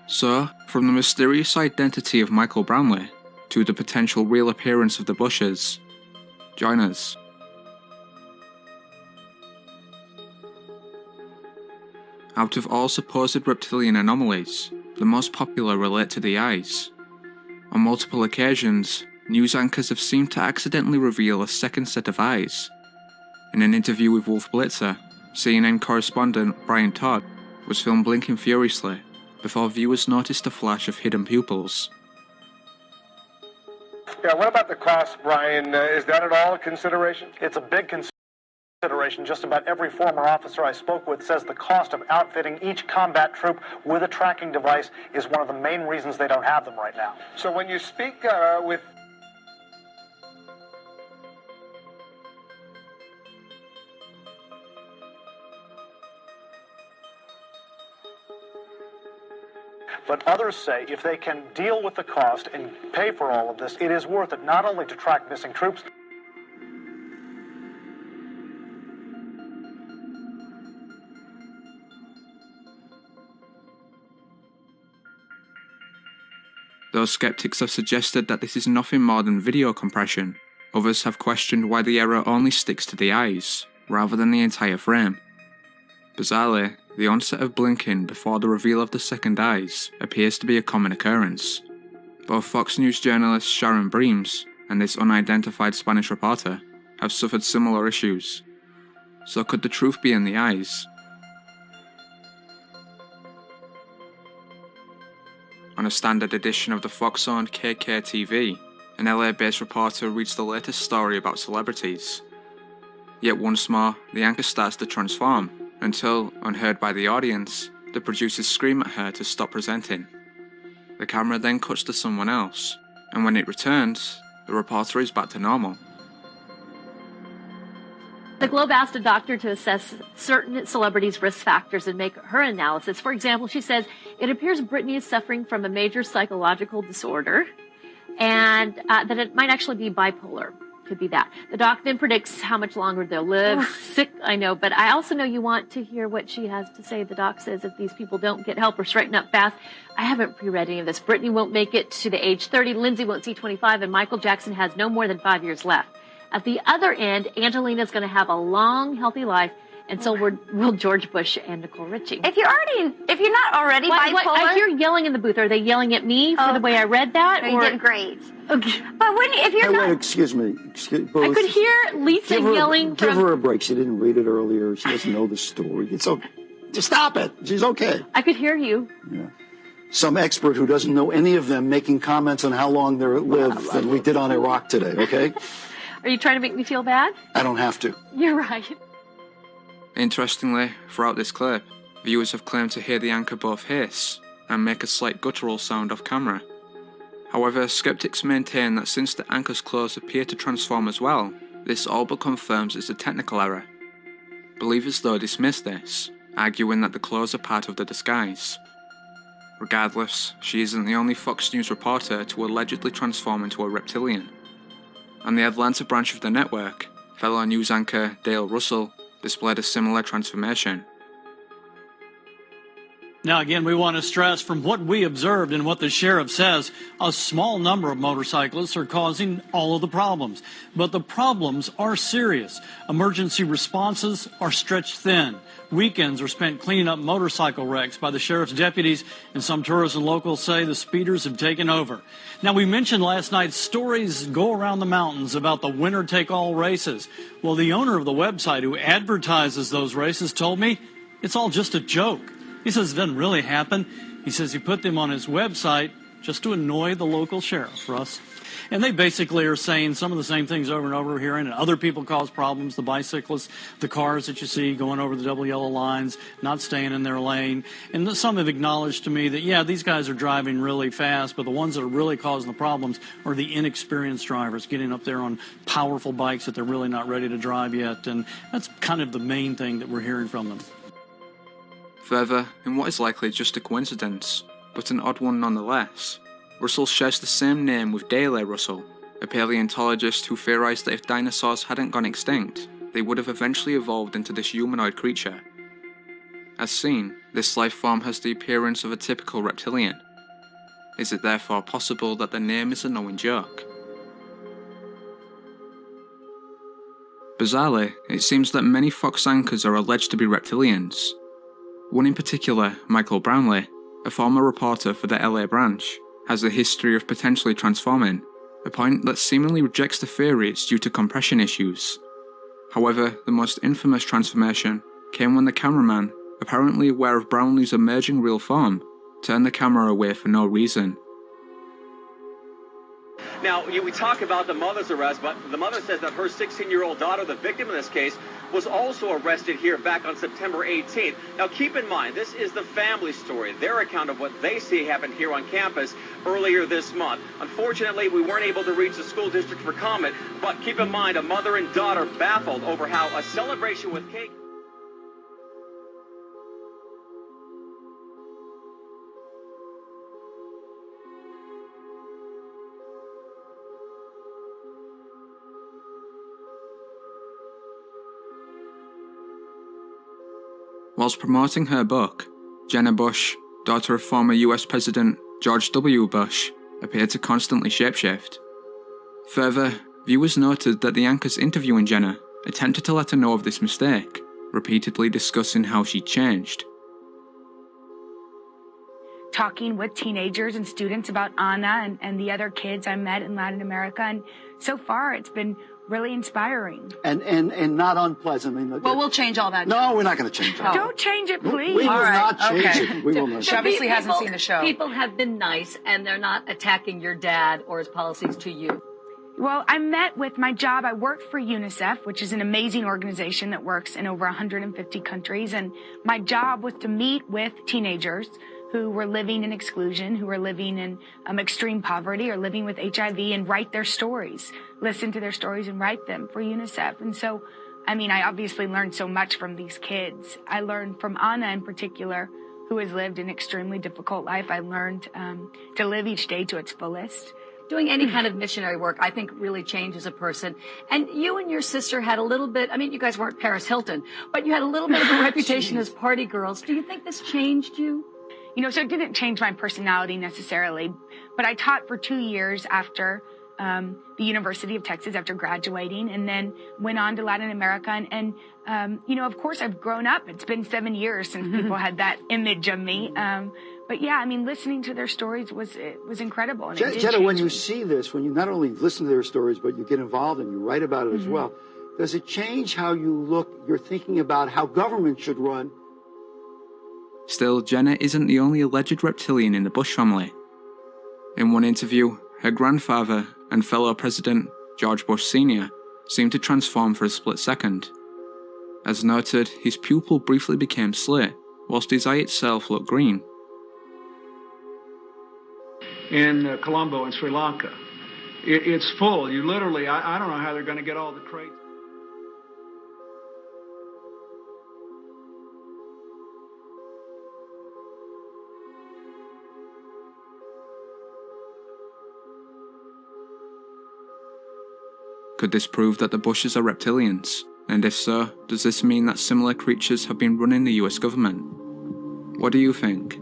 So, from the mysterious identity of Michael Brownlee to the potential real appearance of the Bushes, join us. Out of all supposed reptilian anomalies, the most popular relate to the eyes. On multiple occasions, news anchors have seemed to accidentally reveal a second set of eyes. In an interview with Wolf Blitzer, CNN correspondent Brian Todd was filmed blinking furiously before viewers noticed a flash of hidden pupils. Yeah, what about the cost, Brian? Is that at all a consideration? It's a big consideration. Just about every former officer I spoke with says the cost of outfitting each combat troop with a tracking device is one of the main reasons they don't have them right now. So when you speak with... But others say if they can deal with the cost and pay for all of this, it is worth it not only to track missing troops. Though skeptics have suggested that this is nothing more than video compression, others have questioned why the error only sticks to the eyes, rather than the entire frame. Bizarrely, the onset of blinking before the reveal of the second eyes appears to be a common occurrence. Both Fox News journalist Sharon Breams and this unidentified Spanish reporter have suffered similar issues. So could the truth be in the eyes? On a standard edition of the Fox-owned KKTV, an LA-based reporter reads the latest story about celebrities. Yet once more, the anchor starts to transform, until, unheard by the audience, the producers scream at her to stop presenting. The camera then cuts to someone else, and when it returns, the reporter is back to normal. The Globe asked a doctor to assess certain celebrities' risk factors and make her analysis. For example, she says, it appears Britney is suffering from a major psychological disorder and that it might actually be bipolar. Could be that. The doc then predicts how much longer they'll live. Sick, I know, but I also know you want to hear what she has to say. The doc says if these people don't get help or straighten up fast, I haven't pre-read any of this. Britney won't make it to the age 30, Lindsay won't see 25, and Michael Jackson has no more than 5 years left. At the other end, Angelina's going to have a long, healthy life, and so will George Bush and Nicole Richie. If you're not already bipolar, I hear yelling in the booth. Are they yelling at me for the way I read that? No, you did great. Okay. But if you're not, wait, excuse me. I could hear Lisa yelling. Give her a break. She didn't read it earlier. She doesn't know the story. It's okay. Just stop it. She's okay. I could hear you. Yeah. Some expert who doesn't know any of them making comments on how long they live than we did on Iraq today. Okay. Are you trying to make me feel bad? I don't have to. You're right. Interestingly, throughout this clip, viewers have claimed to hear the anchor both hiss and make a slight guttural sound off camera. However, skeptics maintain that since the anchor's clothes appear to transform as well, this all but confirms it's a technical error. Believers though dismiss this, arguing that the clothes are part of the disguise. Regardless, she isn't the only Fox News reporter to allegedly transform into a reptilian. On the Atlanta branch of the network, fellow news anchor Dale Russell displayed a similar transformation. Now, again, we want to stress from what we observed and what the sheriff says, a small number of motorcyclists are causing all of the problems. But the problems are serious. Emergency responses are stretched thin. Weekends are spent cleaning up motorcycle wrecks by the sheriff's deputies, and some tourists and locals say the speeders have taken over. Now, we mentioned last night stories go around the mountains about the winner-take-all races. Well, the owner of the website who advertises those races told me it's all just a joke. He says it doesn't really happen. He says he put them on his website just to annoy the local sheriff, Russ. And they basically are saying some of the same things over and over, hearing and other people cause problems, the bicyclists, the cars that you see going over the double yellow lines, not staying in their lane. And some have acknowledged to me that, yeah, these guys are driving really fast, but the ones that are really causing the problems are the inexperienced drivers getting up there on powerful bikes that they're really not ready to drive yet. And that's kind of the main thing that we're hearing from them. Further, in what is likely just a coincidence, but an odd one nonetheless, Russell shares the same name with Dale Russell, a paleontologist who theorized that if dinosaurs hadn't gone extinct, they would have eventually evolved into this humanoid creature. As seen, this life form has the appearance of a typical reptilian. Is it therefore possible that the name is a knowing joke? Bizarrely, it seems that many Fox anchors are alleged to be reptilians. One in particular, Michael Brownlee, a former reporter for the LA branch, has a history of potentially transforming, a point that seemingly rejects the theory it's due to compression issues. However, the most infamous transformation came when the cameraman, apparently aware of Brownlee's emerging real form, turned the camera away for no reason. Now, we talk about the mother's arrest, but the mother says that her 16-year-old daughter, the victim in this case, was also arrested here back on September 18th. Now, keep in mind, this is the family story, their account of what they see happened here on campus earlier this month. Unfortunately, we weren't able to reach the school district for comment, but keep in mind, a mother and daughter baffled over how a celebration with cake... Whilst promoting her book, Jenna Bush, daughter of former US President George W. Bush, appeared to constantly shapeshift. Further, viewers noted that the anchors interviewing Jenna attempted to let her know of this mistake, repeatedly discussing how she'd changed. Talking with teenagers and students about Anna and the other kids I met in Latin America, and so far it's been really inspiring. And not unpleasant. I mean, well, we'll change all that. No, we're not going to change that. Don't change it, please. We will not change Okay. it. We will not. She obviously hasn't seen the show. People have been nice, and they're not attacking your dad or his policies to you. Well, I met with my job. I worked for UNICEF, which is an amazing organization that works in over 150 countries. And my job was to meet with teenagers who were living in exclusion, who were living in extreme poverty or living with HIV, and write their stories, listen to their stories and write them for UNICEF. And so, I mean, I obviously learned so much from these kids. I learned from Anna in particular, who has lived an extremely difficult life. I learned to live each day to its fullest. Doing any kind of missionary work, I think, really changes a person. And you and your sister had a little bit, I mean, you guys weren't Paris Hilton, but you had a little bit of a reputation as party girls. Do you think this changed you? You know, so it didn't change my personality necessarily, but I taught for 2 years after the University of Texas, after graduating, and then went on to Latin America. And you know, of course, I've grown up. It's been 7 years since people had that image of me. But yeah, I mean, listening to their stories was incredible. And Jenna, when you see this, when you not only listen to their stories, but you get involved and you write about it as well, does it change how you look, you're thinking about how government should run? Still, Jenna isn't the only alleged reptilian in the Bush family. In one interview, her grandfather and fellow President George Bush Sr. seemed to transform for a split second. As noted, his pupil briefly became slate, whilst his eye itself looked green. In Colombo in Sri Lanka, it's full. You literally, I don't know how they're going to get all the crates. Could this prove that the Bushes are reptilians? And if so, does this mean that similar creatures have been running the US government? What do you think?